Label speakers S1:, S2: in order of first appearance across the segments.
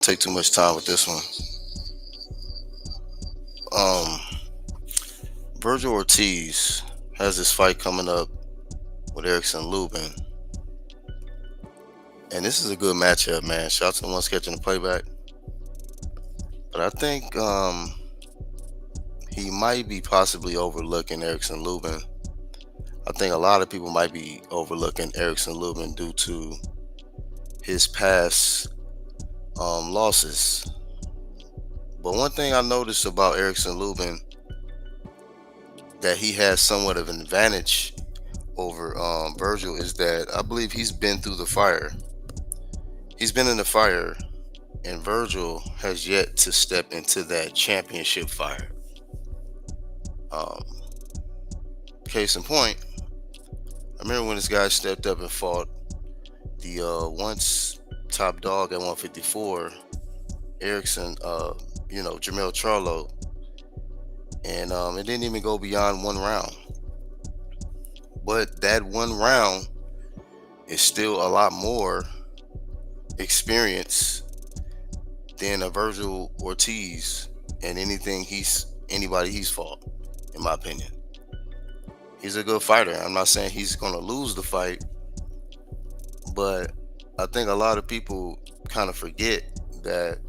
S1: Take too much time with this one. Um, Vergil Ortiz has this fight coming up with Erickson Lubin, and this is a good matchup, man. Shout out to the ones catching the playback. But I think he might be possibly overlooking Erickson Lubin. I think a lot of people might be overlooking Erickson Lubin due to his past losses. But one thing I noticed about Erickson Lubin that he has somewhat of an advantage over Vergil is that I believe he's been through the fire. He's been in the fire, and Vergil has yet to step into that championship fire. Um, Case in point, I remember when this guy stepped up and fought the once top dog at 154, Erickson, Jamel Charlo, and it didn't even go beyond one round. But that one round is still a lot more experience than a Vergil Ortiz and anybody he's fought, in my opinion. He's a good fighter. I'm not saying he's gonna lose the fight, but I think a lot of people kind of forget that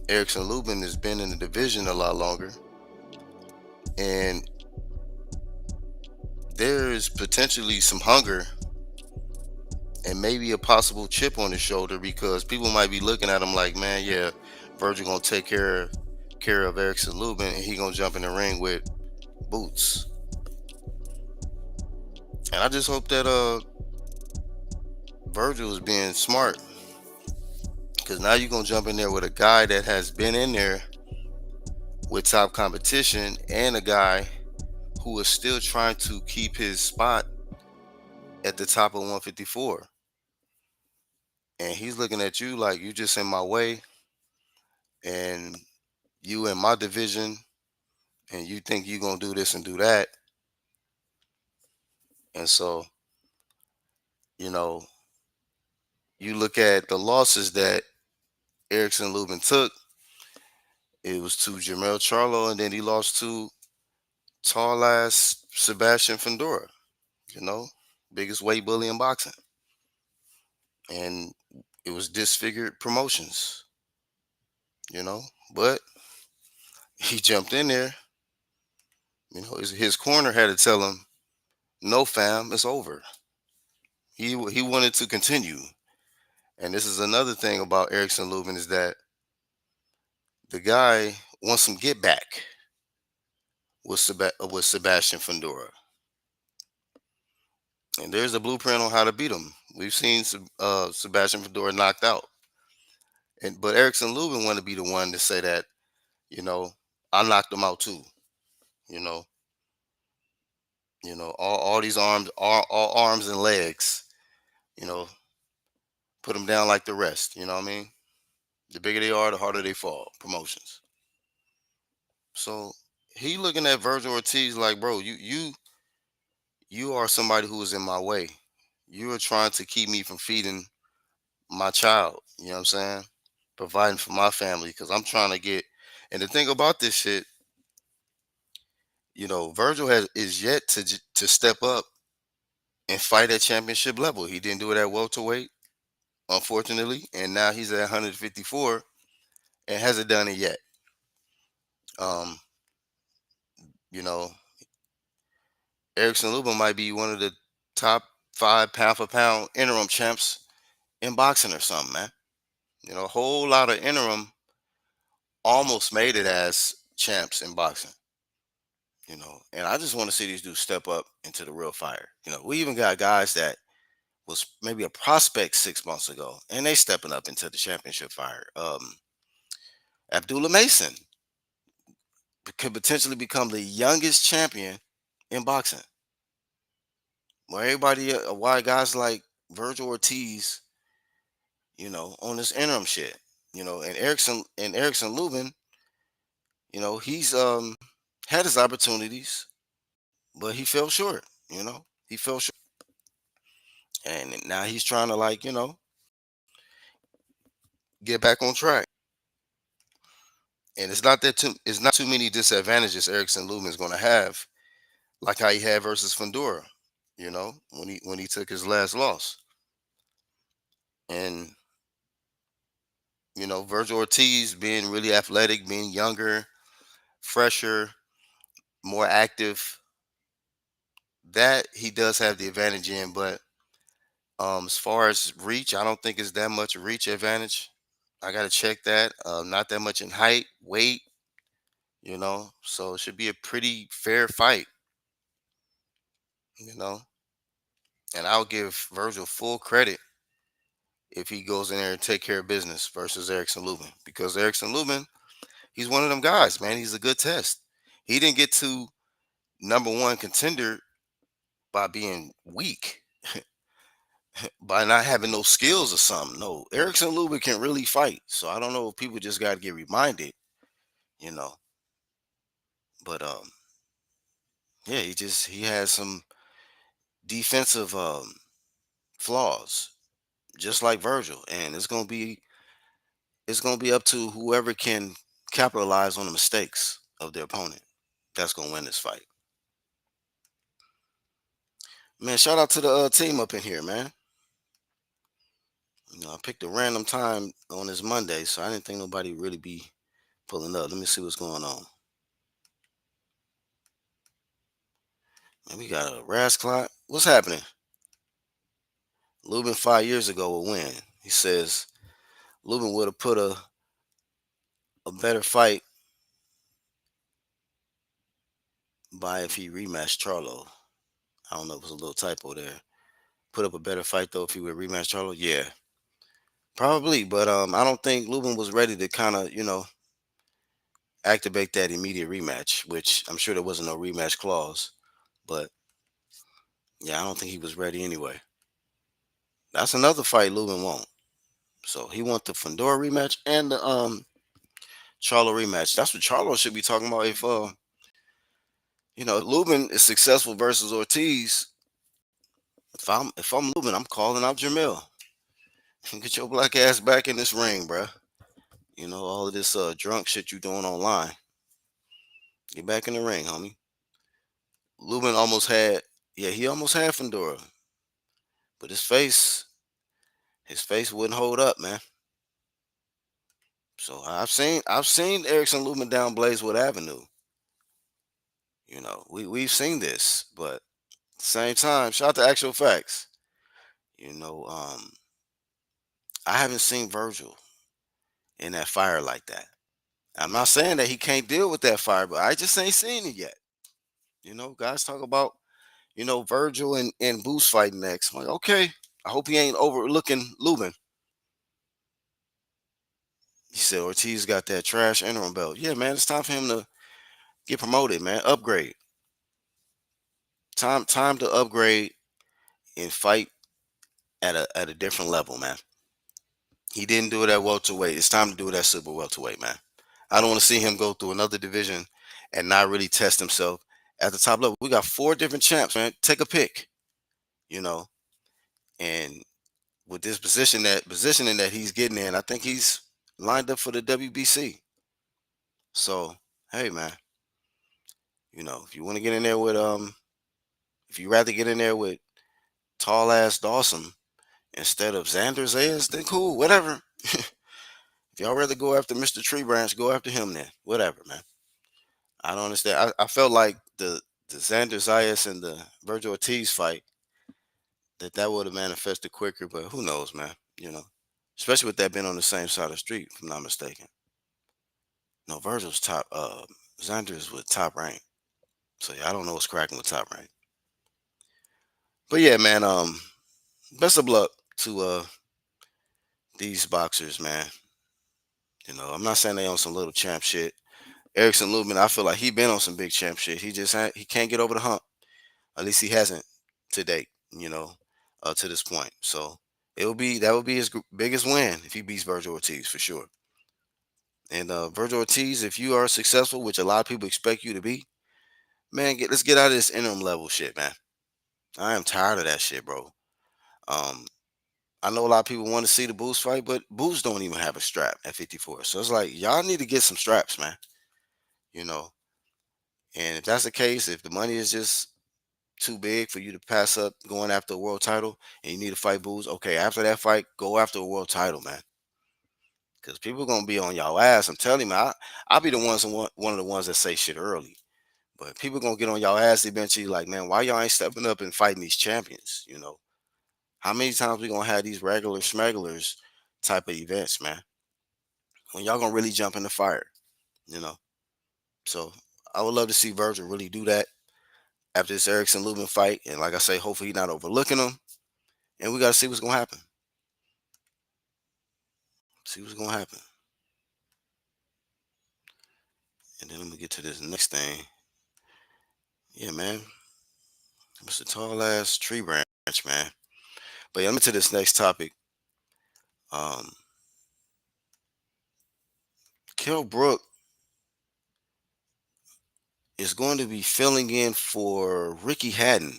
S1: Erickson Lubin has been in the division a lot longer, and there is potentially some hunger and maybe a possible chip on his shoulder because people might be looking at him like, man, yeah, Virgil gonna take care of Erickson Lubin, and he gonna jump in the ring with boots. And I just hope that Virgil is being smart, because now you're gonna jump in there with a guy that has been in there with top competition and a guy who is still trying to keep his spot at the top of 154. And he's looking at you like you just in my way, and you in my division, and you think you're gonna do this and do that. And so, you know, you look at the losses that Erickson Lubin took. It was to Jamel Charlo, and then he lost to tall ass Sebastian Fundora, you know, biggest weight bully in boxing. And it was disfigured promotions, you know. But he jumped in there, his corner had to tell him, no, fam, it's over. He wanted to continue. And this is another thing about Erickson Lubin is that the guy wants some get back with Sebastian Fundora. And there's a blueprint on how to beat him. We've seen Sebastian Fundora knocked out. But Erickson Lubin wanted to be the one to say that, you know, I knocked him out too. You know, all these arms, all arms and legs, you know, put them down like the rest. You know what I mean? The bigger they are, the harder they fall. Promotions. So he looking at Virgil Ortiz like, bro, you are somebody who is in my way. You are trying to keep me from feeding my child. You know what I'm saying? Providing for my family because I'm trying to get. And the thing about this shit, Virgil is yet to step up and fight at championship level. He didn't do it at welterweight, unfortunately, and now he's at 154 and hasn't done it yet. Um, you know, Erickson Lubin might be one of the top 5 pound for pound interim champs in boxing or something, man. A whole lot of interim almost made it as champs in boxing. And I just want to see these dudes step up into the real fire. We even got guys that was maybe a prospect 6 months ago, and they stepping up into the championship fire. Abdullah Mason could potentially become the youngest champion in boxing. Where why guys like Vergil Ortiz, on this interim shit, and Erickson Lubin, he's had his opportunities, but he fell short. He fell short, and now he's trying to, like, get back on track. And it's not too many disadvantages Erickson Lubin is going to have, like how he had versus Fandora. When he took his last loss, and Vergil Ortiz being really athletic, being younger, fresher, more active, that he does have the advantage in. But as far as reach, I don't think it's that much reach advantage. I got to check that. Not that much in height, weight, so it should be a pretty fair fight, you know. And I'll give Virgil full credit if he goes in there and take care of business versus Erickson Lubin, because Erickson Lubin, he's one of them guys, man. He's a good test. He didn't get to number one contender by being weak, by not having no skills or something. No, Erickson Lubin can really fight. So I don't know if people just got to get reminded, you know. But yeah, he has some defensive flaws, just like Virgil, and it's gonna be up to whoever can capitalize on the mistakes of their opponent. That's gonna win this fight. Man, shout out to the team up in here, man. I picked a random time on this Monday, so I didn't think nobody really be pulling up. Let me see what's going on. Man, we got a Ras clock. What's happening? Lubin 5 years ago will win. He says Lubin would have put a better fight by if he rematched Charlo. I don't know if it was a little typo there. Put up a better fight though if he would rematch Charlo. Yeah, probably. But I don't think Lubin was ready to kind of activate that immediate rematch, which I'm sure there wasn't no rematch clause. But yeah, I don't think he was ready anyway. That's another fight Lubin won't. So he want the Fandora rematch and the Charlo rematch. That's what Charlo should be talking about. If Lubin is successful versus Ortiz, if I'm Lubin, I'm calling out Jamil. Get your black ass back in this ring, bruh. All of this drunk shit you doing online. Get back in the ring, homie. Lubin almost had, yeah, he almost had Fandora, but his face wouldn't hold up, man. So I've seen Erickson Lubin down Blazewood Avenue. We've seen this, but at the same time, shout out to actual facts. You know, um, I haven't seen Virgil in that fire like that. I'm not saying that he can't deal with that fire, but I just ain't seen it yet. Guys talk about, Virgil and Boost fighting next. I'm like, okay, I hope he ain't overlooking Lubin. He said Ortiz got that trash interim belt. Yeah, man, it's time for him to get promoted, man. Upgrade. Time to upgrade and fight at a different level, man. He didn't do it at welterweight. It's time to do it at super welterweight, man. I don't want to see him go through another division and not really test himself at the top level. We got four different champs, man. Take a pick, you know. And with this positioning that he's getting in, I think he's lined up for the WBC. So, hey, man, if you want to get in there with if you rather get in there with tall ass Dawson instead of Xander Zayas, then cool, whatever. If y'all rather go after Mr. Tree Branch, go after him then. Whatever, man. I don't understand. I felt like the Xander Zayas and the Vergil Ortiz fight that would have manifested quicker, but who knows, man. Especially with that being on the same side of the street, if I'm not mistaken. No, Virgil's top. Xander's with Top Rank. So yeah, I don't know what's cracking with Top Rank. But yeah, man. Best of luck to these boxers, man. I'm not saying they on some little champ shit. Erickson Lubin, I feel like he been on some big champ shit. He can't get over the hump. At least he hasn't to date. To this point. So that would be his biggest win if he beats Vergil Ortiz for sure. And Vergil Ortiz, if you are successful, which a lot of people expect you to be, man, let's get out of this interim level shit, man. I am tired of that shit, bro. Um, I know a lot of people want to see the Boost fight, but Boost don't even have a strap at 54. So it's like y'all need to get some straps, man. You know, and if that's the case, if the money is just too big for you to pass up going after a world title, and you need to fight Boost, okay, after that fight, go after a world title, man. Because people gonna be on y'all ass. I'm telling you, man. I'll be the one of the ones that say shit early. But people gonna get on y'all ass eventually. Like, man, why y'all ain't stepping up and fighting these champions? How many times we gonna have these regular smugglers type of events, man? When y'all gonna really jump in the fire, you know? So I would love to see Virgil really do that after this Erickson Lubin fight. And like I say, hopefully he's not overlooking him. And we gotta see what's gonna happen. See what's gonna happen. And then let me get to this next thing. Yeah, man. It's a tall ass tree branch, man. But yeah, let me to this next topic. Um, Kell Brook is going to be filling in for Ricky Hatton,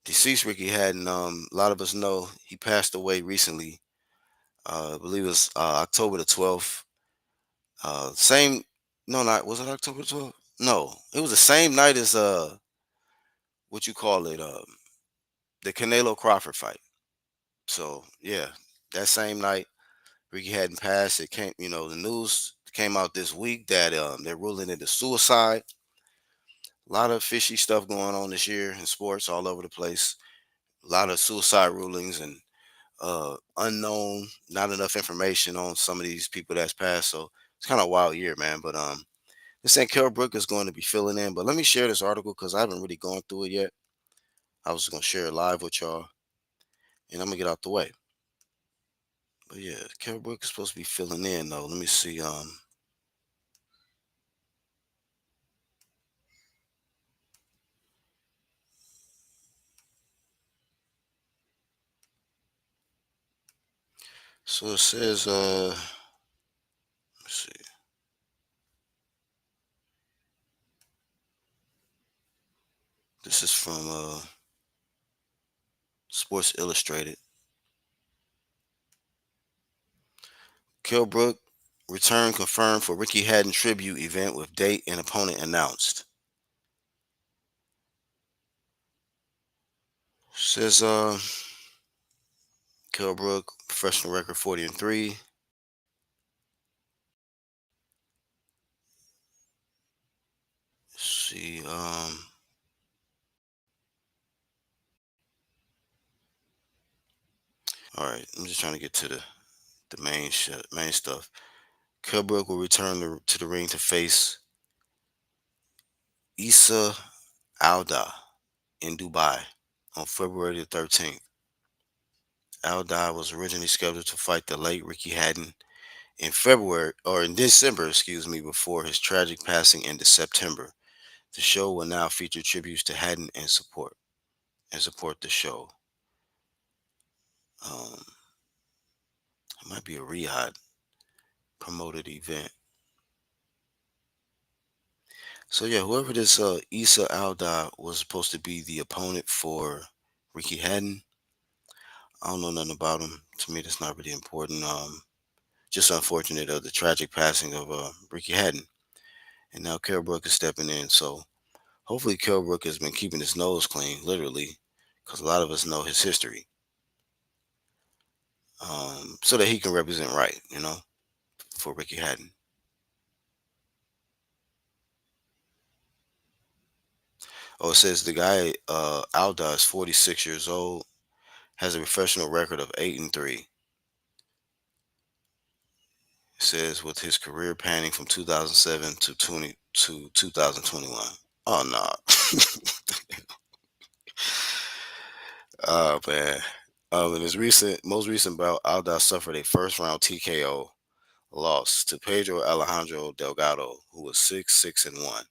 S1: deceased Ricky Hatton. A lot of us know he passed away recently. I believe it was October the 12th. Same, no, not was it October the 12th? No, it was the same night as what you call it, the Canelo Crawford fight. So yeah, that same night Ricky Hatton passed. It came, the news came out this week that they're ruling it a suicide. A lot of fishy stuff going on this year in sports all over the place. A lot of suicide rulings and unknown, not enough information on some of these people that's passed. So it's kind of a wild year, man. But this ain't Kell Brook is going to be filling in. But let me share this article because I haven't really gone through it yet. I was gonna share it live with y'all, and I'm gonna get out the way. But yeah, Kell Brook is supposed to be filling in though. Let me see. So it says let's see. This is from Sports Illustrated. Kell Brook return confirmed for Ricky Hatton tribute event with date and opponent announced. Says Kell Brook, professional record 40-3. See, all right. I'm just trying to get to the main stuff. Kell Brook will return to the ring to face Issa Alda in Dubai on February the 13th. Alda was originally scheduled to fight the late Ricky Hatton in February or in December, excuse me, before his tragic passing in September. The show will now feature tributes to Hatton and support the show. It might be a Riyadh promoted event. So yeah, whoever this Issa Alda was supposed to be the opponent for Ricky Hatton, I don't know nothing about him. To me, that's not really important. Just unfortunate of the tragic passing of Ricky Hatton, and now Kell Brook is stepping in. So hopefully, Kell Brook has been keeping his nose clean, literally, because a lot of us know his history, so that he can represent right, for Ricky Hatton. Oh, it says the guy Alda is 46 years old, has a professional record of 8-3. It says with his career panning from 2007 to 2021. Oh no. Oh man. In his most recent bout, Alda suffered a first round TKO loss to Pedro Alejandro Delgado, who was 6-6-1.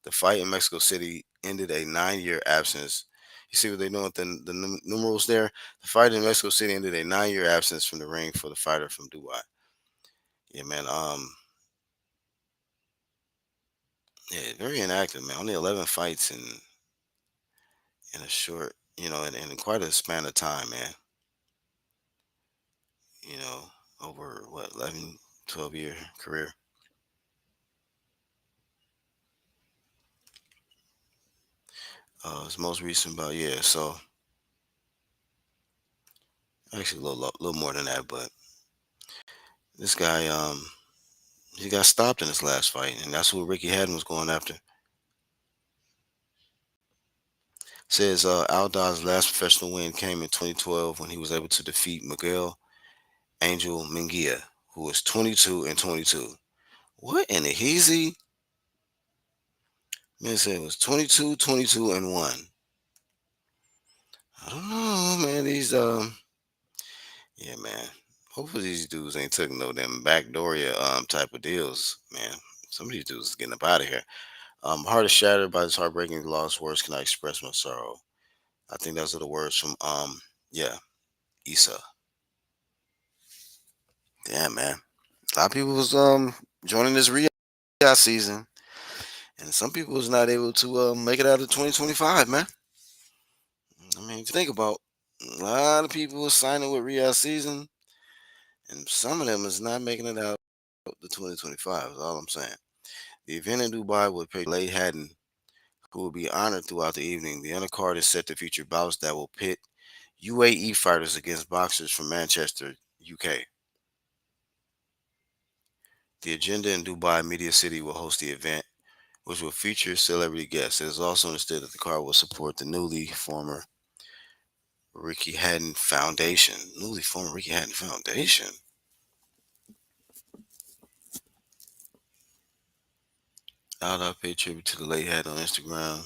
S1: The fight in Mexico City ended a 9-year absence. You see what they doing with the numerals there? The fight in Mexico City ended a 9-year absence from the ring for the fighter from Dubai. Yeah, man. Yeah, very inactive, man. Only 11 fights in a short, in quite a span of time, man. you know, over what, 11, 12 year career. His most recent about, yeah, so actually a little more than that, but this guy, he got stopped in his last fight, and that's who Ricky Hatton was going after. Says Aldaz's last professional win came in 2012 when he was able to defeat Miguel Angel Minguia, who was 22 and 22. What in the heezy? Man said it was 22, 22 and 1. I don't know, man. Yeah, man. Hopefully these dudes ain't took no them backdooria type of deals, man. Some of these dudes is getting up out of here. Heart is shattered by this heartbreaking loss. Words cannot express my sorrow. I think those are the words from yeah, Issa. Damn, man. A lot of people was joining this rehab season, and some people was not able to make it out of 2025, man. I mean, if you think about, a lot of people was signing with rehab season, and some of them is not making it out the 2025. Is all I'm saying. The event in Dubai will pay Lay Haddon, who will be honored throughout the evening. The undercard is set to feature bouts that will pit UAE fighters against boxers from Manchester, UK. The agenda in Dubai Media City will host the event, which will feature celebrity guests. It is also understood that the card will support the newly former Ricky Hatton Foundation. Newly formed Ricky Hatton Foundation. I'll pay tribute to the late Hatton on Instagram.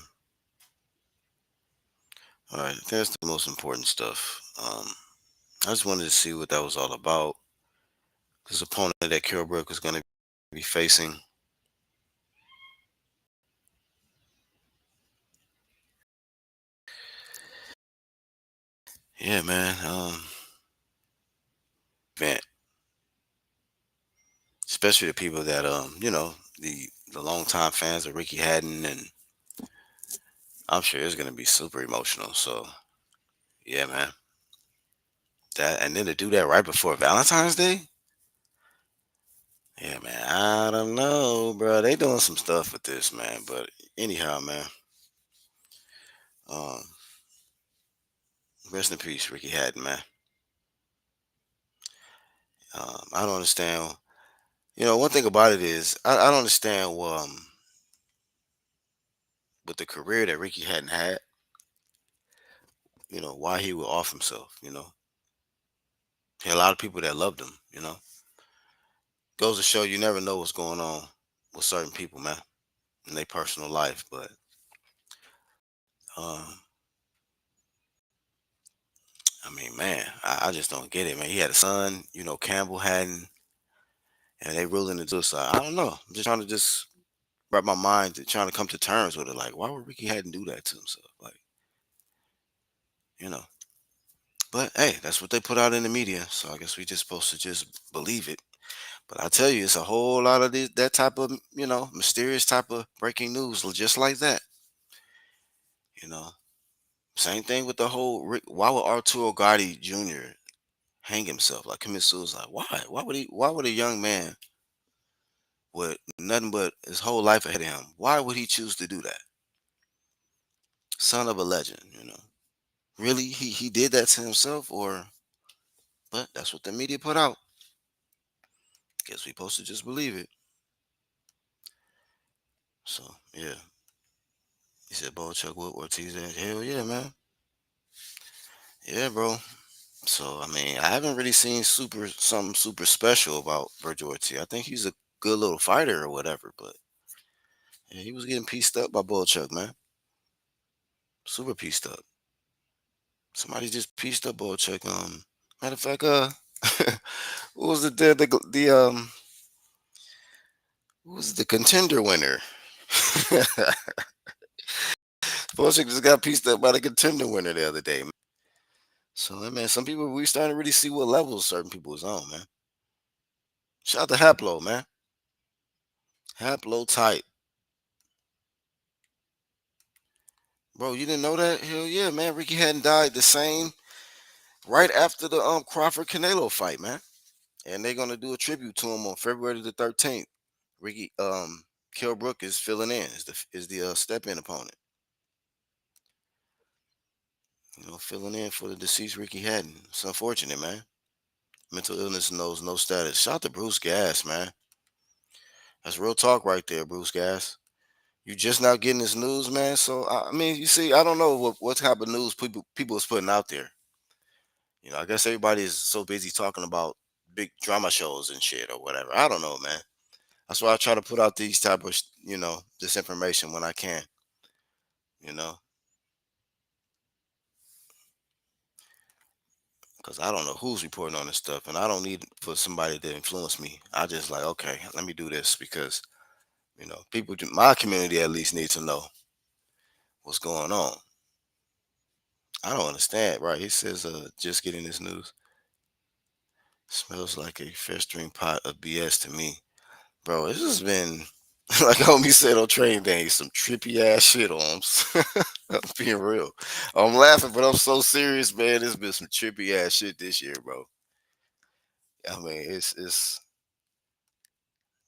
S1: All right, that's the most important stuff. I just wanted to see what that was all about. This opponent that Kell Brook was going to be facing. Yeah, man. Event, especially the people that the longtime fans of Ricky Hatton, and I'm sure it's going to be super emotional. So yeah, man. That, and then to do that right before Valentine's Day. Yeah, man. I don't know, bro. They doing some stuff with this, man. But anyhow, man. Um, rest in peace, Ricky Hatton, man. I don't understand. One thing about it is I don't understand with the career that Ricky Hatton had. Why he would off himself. He had a lot of people that loved him. Goes to show you never know what's going on with certain people, man, in their personal life. But um, I mean, man, I just don't get it, man. He had a son, Campbell Hatton, and they ruling the side. I don't know. I'm just trying to just wrap my mind to trying to come to terms with it. Like, why would Ricky Hatton do that to himself? Like, you know. But hey, that's what they put out in the media. So I guess we just supposed to just believe it. But I tell you, it's a whole lot of that type of, mysterious type of breaking news, just like that. You know, same thing with the whole. Why would Arturo Gotti Jr. hang himself, like commit suicide? Why? Why would he? Why would a young man with nothing but his whole life ahead of him? Why would he choose to do that? Son of a legend, Really, he did that to himself, or? But that's what the media put out. Guess we supposed to just believe it. So yeah, he said, "Bo Chuck with Ortiz." Hell yeah, man. Yeah, bro. So I mean, I haven't really seen something super special about Vergil Ortiz. I think he's a good little fighter or whatever, but yeah, he was getting pieced up by Chuck, man. Super pieced up. Somebody just pieced up Chuck. Matter of fact, what was what was the contender winner? Chuck just got pieced up by the contender winner the other day, man. So man, some people we starting to really see what levels certain people is on, man. Shout out to Haplo, man. Haplo type. Bro, you didn't know that? Hell yeah, man. Ricky hadn't died the same right after the Crawford Canelo fight, man. and they're gonna do a tribute to him on February the 13th. Ricky Kell Brook is filling in, is the step in opponent. Filling in for the deceased Ricky Hatton. It's unfortunate, man. Mental illness knows no status. Shout out to Bruce Gas, man. That's real talk right there, Bruce Gas. You just now getting this news, man. So I mean, you see, I don't know what type of news people is putting out there. I guess everybody is so busy talking about big drama shows and shit or whatever. I don't know, man. That's why I try to put out these type of this information when I can. You know, because I don't know who's reporting on this stuff, and I don't need for somebody to influence me. I just like, okay, let me do this because people, my community at least need to know what's going on. I don't understand, right? He says, just getting this news. Smells like a festering pot of BS to me. Bro, this has been, like homie said on Train Day, some trippy ass shit on. I'm being real. I'm laughing, but I'm so serious, man. It's been some trippy ass shit this year, bro. I mean, it's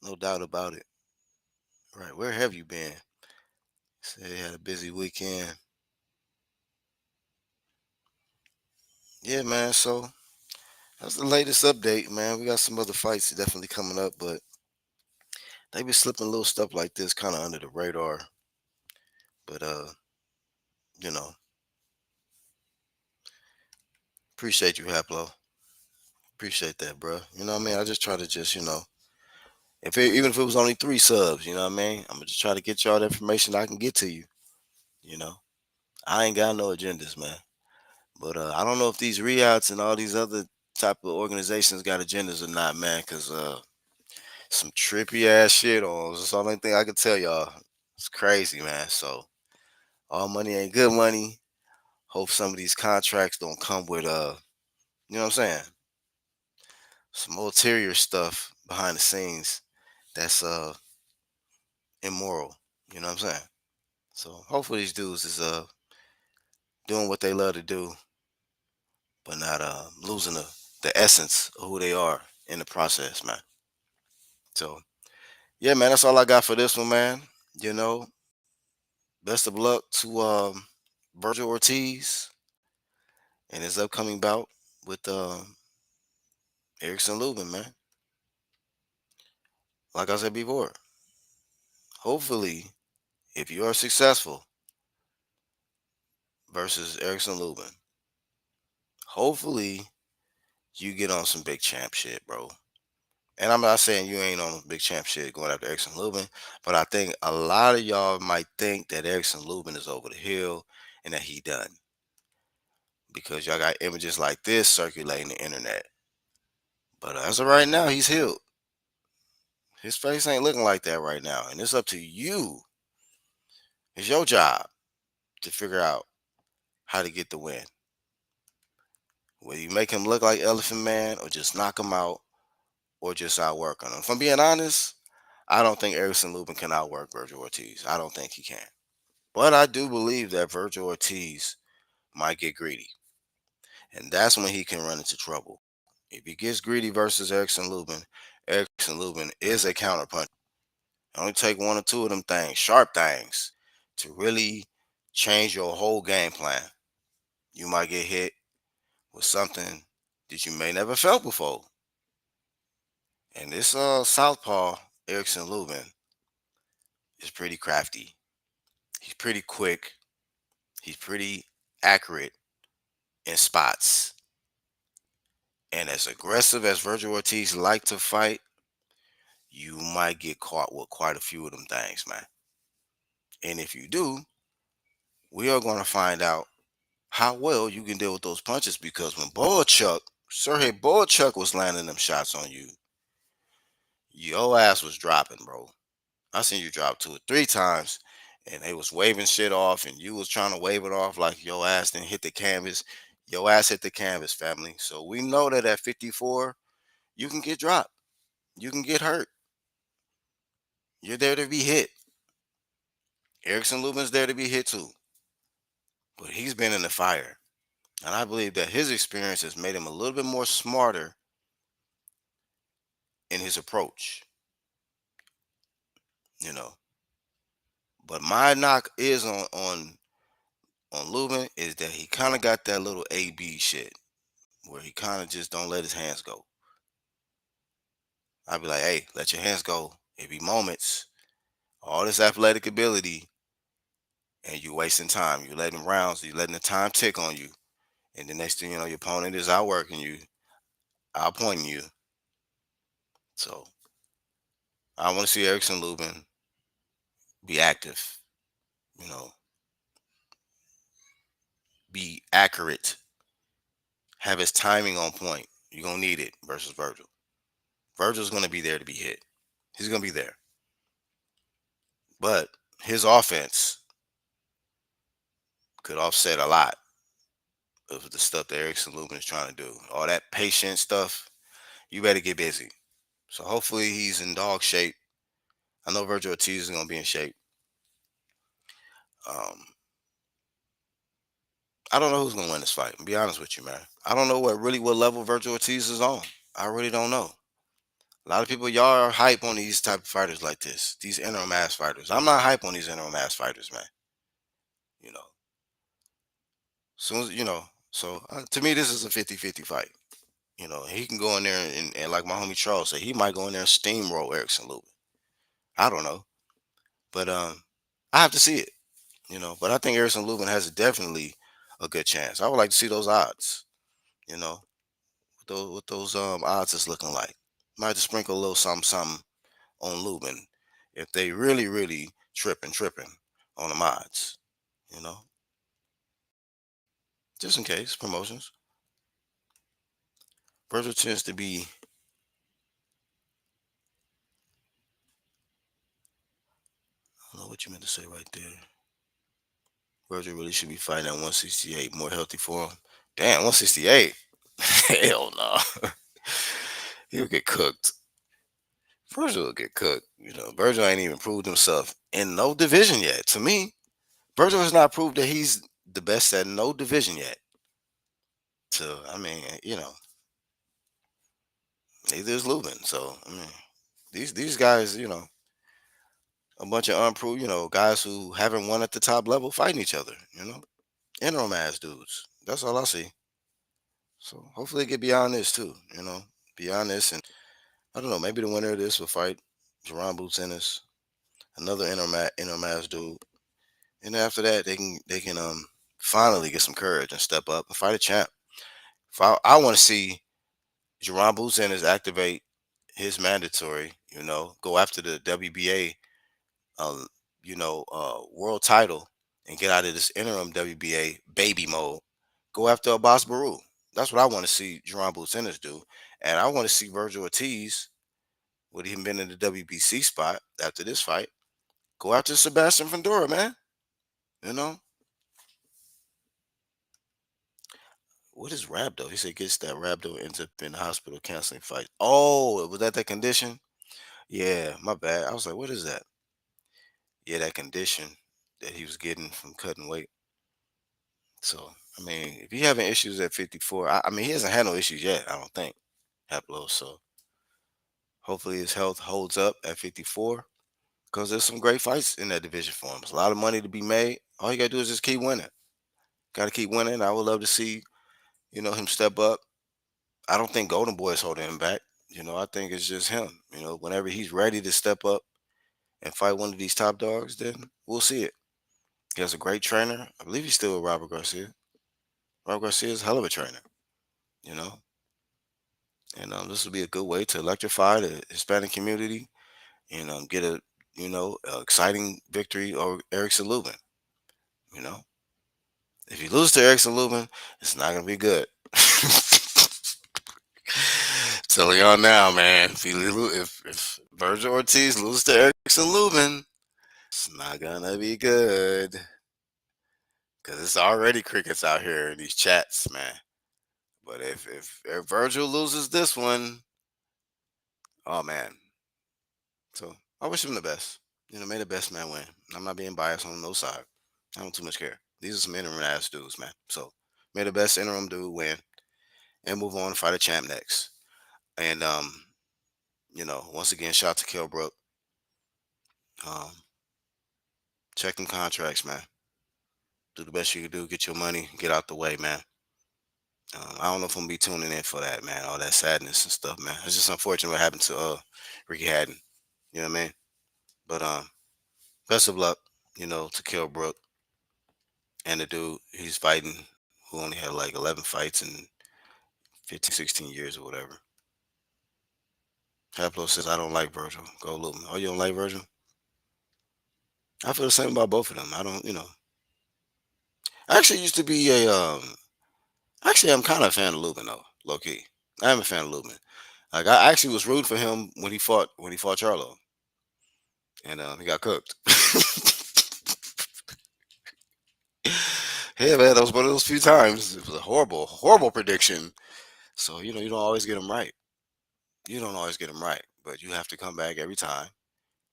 S1: no doubt about it. Right, where have you been? Say you had a busy weekend. Yeah, man. So that's the latest update, man. We got some other fights definitely coming up, but they be slipping little stuff like this kind of under the radar. But you know, appreciate you, Haplo. Appreciate that, bro. You know what I mean? I just try to just, even if it was only 3 subs, you know what I mean? I'm gonna just try to get y'all the information I can get to you. You know, I ain't got no agendas, man. But I don't know if these reouts and all these other type of organizations got agendas or not, man. Cause some trippy ass shit on. That's the only thing I can tell y'all. It's crazy, man. So all money ain't good money. Hope some of these contracts don't come with you know what I'm saying? Some ulterior stuff behind the scenes that's immoral. You know what I'm saying? So hopefully these dudes is doing what they love to do, but not losing the essence of who they are in the process, man. So yeah, man, that's all I got for this one, man. You know, best of luck to Vergil Ortiz and his upcoming bout with Erickson Lubin, man. Like I said before, hopefully, if you are successful versus Erickson Lubin, hopefully you get on some big champ shit, bro. And I'm not saying you ain't on big champ shit going after Erickson Lubin, but I think a lot of y'all might think that Erickson Lubin is over the hill and that he done because y'all got images like this circulating the internet. But as of right now, he's healed. His face ain't looking like that right now, and it's up to you. It's your job to figure out how to get the win. Whether you make him look like Elephant Man or just knock him out or just outwork him. If I'm being honest, I don't think Erickson Lubin can outwork Vergil Ortiz. I don't think he can. But I do believe that Vergil Ortiz might get greedy. And that's when he can run into trouble. If he gets greedy versus Erickson Lubin is a counterpuncher. It only take one or two of them things, sharp things, to really change your whole game plan. You might get hit with something that you may never felt before. And this southpaw, Erickson Lubin, is pretty crafty. He's pretty quick. He's pretty accurate in spots. And as aggressive as Vergil Ortiz like to fight, you might get caught with quite a few of them things, man. And if you do, we are going to find out how well you can deal with those punches because when Sergey Boychuk was landing them shots on you, your ass was dropping, bro. I seen you drop 2 or 3 times and they was waving shit off and you was trying to wave it off like your ass didn't hit the canvas. Your ass hit the canvas, family. So we know that at 54, you can get dropped. You can get hurt. You're there to be hit. Erickson Lubin's there to be hit too. But he's been in the fire. And I believe that his experience has made him a little bit more smarter in his approach, you know. But my knock is on Lubin is that he kind of got that little AB shit where he kind of just don't let his hands go. I'd be like, hey, let your hands go. It be moments, all this athletic ability, and you wasting time. You letting rounds, you letting the time tick on you, and the next thing you know, your opponent is outworking you, outpointing you. So I want to see Erickson Lubin be active, you know, be accurate, have his timing on point. You're gonna need it versus Vergil. Virgil's gonna be there to be hit. He's gonna be there. But his offense could offset a lot of the stuff that Erickson Lubin is trying to do. All that patient stuff, you better get busy. So hopefully he's in dog shape. I know Vergil Ortiz is gonna be in shape. Um, I don't know who's gonna win this fight. To be honest with you, man. I don't know what level Vergil Ortiz is on. I really don't know. A lot of people, y'all are hype on these type of fighters like this. These interim ass fighters. I'm not hype on these interim ass fighters, man. You know, soon as so to me, this is a 50-50 fight. You know, he can go in there and like my homie Charles said, he might go in there and steamroll Erickson Lubin. I don't know, but I have to see it. You know, but I think Erickson Lubin has definitely a good chance. I would like to see those odds. You know, what those odds is looking like. Might have to sprinkle a little something something on Lubin if they really tripping on the odds. You know, just in case promotions. Virgil tends to be. I don't know what you meant to say right there. Virgil really should be fighting at 168, more healthy for him. Damn, 168. Hell no. He'll get cooked. Virgil will get cooked. You know, Virgil ain't even proved himself in no division yet. To me, Virgil has not proved that he's the best at no division yet. So I mean, neither is Lubin. So I mean, these guys, a bunch of unproved, guys who haven't won at the top level fighting each other. Interim ass dudes. That's all I see. So hopefully get beyond this too. Beyond this, and I don't know. Maybe the winner of this will fight Jerron Boots Ennis, another interim ass dude, and after that they can finally get some courage and step up and fight a champ. If I want to see Jerron Boots Ennis activate his mandatory, go after the WBA, uh, world title and get out of this interim WBA baby mode. Go after Abbas Baru. That's what I want to see Jerron Boots Ennis do, and I want to see Vergil Ortiz with him been in the WBC spot after this fight. Go after Sebastian Fundora, man. You know what is rhabdo? He said gets that rhabdo ends up in the hospital canceling fight. Oh, was that condition? Yeah, my bad. I was like, what is that? Yeah, that condition that he was getting from cutting weight. So, I mean, if he having issues at 54, I mean, he hasn't had no issues yet, I don't think, Haplo. So, hopefully his health holds up at 54 because there's some great fights in that division for him. There's a lot of money to be made. All you got to do is just keep winning. Got to keep winning. I would love to see, him step up. I don't think Golden Boy is holding him back. I think it's just him. Whenever he's ready to step up and fight one of these top dogs, then we'll see it. He has a great trainer. I believe he's still with Robert Garcia. Robert Garcia is a hell of a trainer, you know. And this will be a good way to electrify the Hispanic community and get a exciting victory over Erickson Lubin. You know, if you lose to Erickson Lubin, it's not gonna be good. Telling y'all now, man. If Vergil Ortiz loses to Erickson Lubin, it's not gonna be good. Cause it's already crickets out here in these chats, man. But if Virgil loses this one, oh man. So I wish him the best. May the best man win. I'm not being biased on no side. I don't too much care. These are some interim ass dudes, man. So may the best interim dude win and move on and fight a champ next. And Once again, shout to Kell Brook. Um, Check them contracts, man. Do the best you can do. Get your money. Get out the way, man. I don't know if I'm gonna be tuning in for that, man. All that sadness and stuff, man. It's just unfortunate what happened to Ricky Hatton. You know what I mean? But best of luck, to Kell Brook and the dude he's fighting who only had like 11 fights in 15, 16 years or whatever. Haplo says I don't like Virgil. Go Lubin. Oh, you don't like Virgil? I feel the same about both of them. I don't. I actually used to be a actually I'm kind of a fan of Lubin though, low key. I am a fan of Lubin. Like I actually was rooting for him when he fought Charlo, and he got cooked. Yeah, man, that was one of those few times. It was a horrible, horrible prediction. So you don't always get them right. You don't always get them right, but you have to come back every time,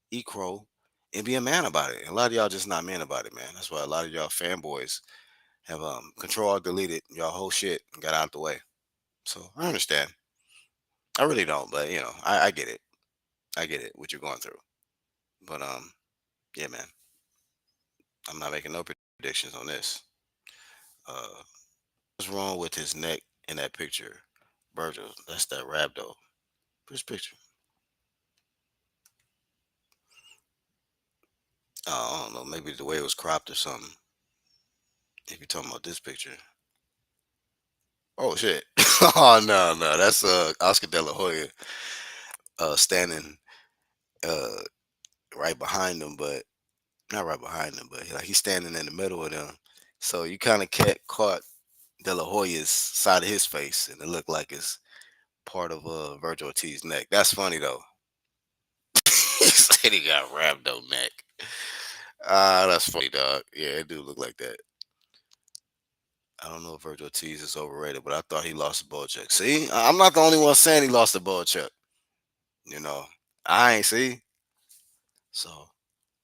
S1: eat crow, and be a man about it. And a lot of y'all just not men about it, man. That's why a lot of y'all fanboys have control alt deleted y'all whole shit and got out the way. So I understand. I really don't, but I get it. I get it what you're going through. But yeah, man, I'm not making no predictions on this. Uh, what's wrong with his neck in that picture, Virgil? That's that rhabdo. First picture. I don't know. Maybe the way it was cropped or something. If you're talking about this picture. Oh shit. Oh no. That's Oscar De La Hoya standing uh right behind him, but not right behind him, but like he's standing in the middle of them. So you kind of caught De La Hoya's side of his face, and it looked like it's part of Vergil Ortiz's neck. That's funny though. He said he got rhabdo neck. That's funny, dog. Yeah, it do look like that. I don't know if Vergil Ortiz is overrated, but I thought he lost the ball check. See, I'm not the only one saying he lost the ball check. You know, I ain't see. So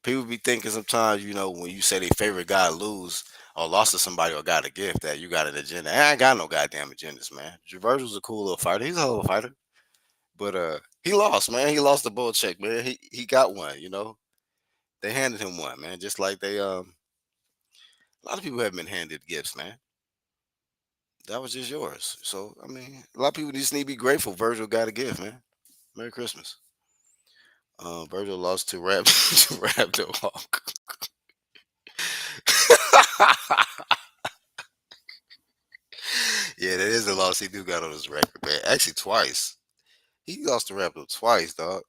S1: people be thinking sometimes, when you say their favorite guy lose or lost to somebody or got a gift that you got an agenda. I ain't got no goddamn agendas, man. Virgil's a cool little fighter. He's a hell of a fighter. But he lost, man. He lost the bull check, man. He got one. They handed him one, man. Just like a lot of people have been handed gifts, man. That was just yours. So I mean, a lot of people just need to be grateful Virgil got a gift, man. Merry Christmas. Virgil lost to Rap to Rap the Hawk. Yeah, that is the loss he do got on his record, man. Actually, twice. He lost to Raptor twice, dog.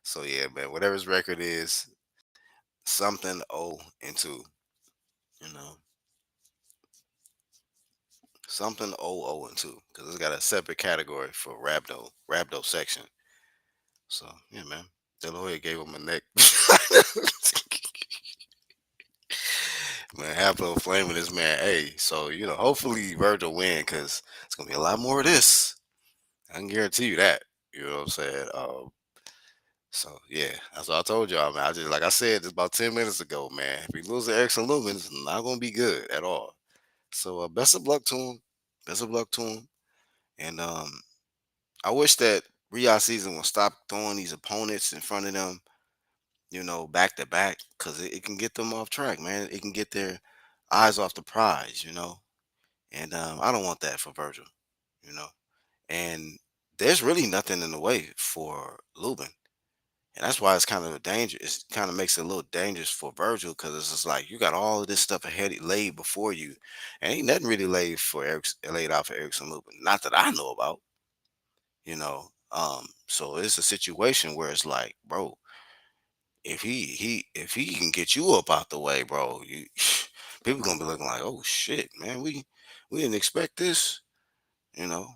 S1: So yeah, man. Whatever his record is, something 0-2. You know, something 0-2, because it's got a separate category for Rabdo section. So yeah, man. De La Hoya gave him a neck. Man, Haplo flaming this man. Hey, so hopefully Virgil win because it's gonna be a lot more of this. I can guarantee you that. You know what I'm saying? So yeah, that's what I told y'all, man. I just like I said this about 10 minutes ago, man. If he loses to Erickson Lubin, it's not gonna be good at all. So best of luck to him. Best of luck to him. And I wish that Riyadh season will stop throwing these opponents in front of them, back to back, because it can get them off track, man. It can get their eyes off the prize. And I don't want that for Virgil, you know. And there's really nothing in the way for Lubin. And that's why it's kind of a danger. It kind of makes it a little dangerous for Virgil because it's just like you got all of this stuff laid before you, and ain't nothing really laid out for Erickson Lubin. Not that I know about. So it's a situation where it's like, bro, if he can get you up out the way, bro, people gonna be looking like, oh shit, man, we didn't expect this. You know,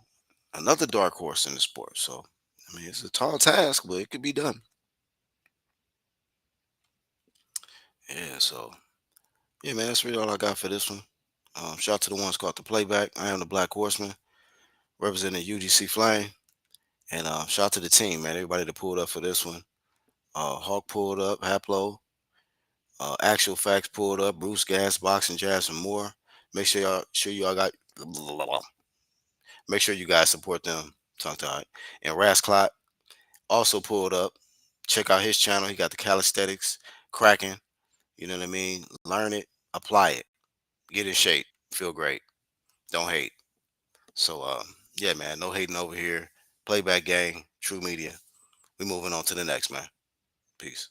S1: another dark horse in the sport. So I mean, it's a tall task, but it could be done. Yeah. So yeah, man, that's really all I got for this one. Shout out to the ones called the playback. I am the Black Horseman, representing UGC Flame. And shout out to the team, man. Everybody that pulled up for this one. Hawk pulled up, Haplo, Actual Facts pulled up, Bruce Gas, Boxing Jazz, and more. Make sure y'all got. Make sure you guys support them. Tongue tied. And Rasclot. Also pulled up. Check out his channel. He got the calisthenics cracking. You know what I mean? Learn it, apply it, get in shape, feel great. Don't hate. So yeah, man, no hating over here. Playback gang, True Media. We moving on to the next, man. Peace.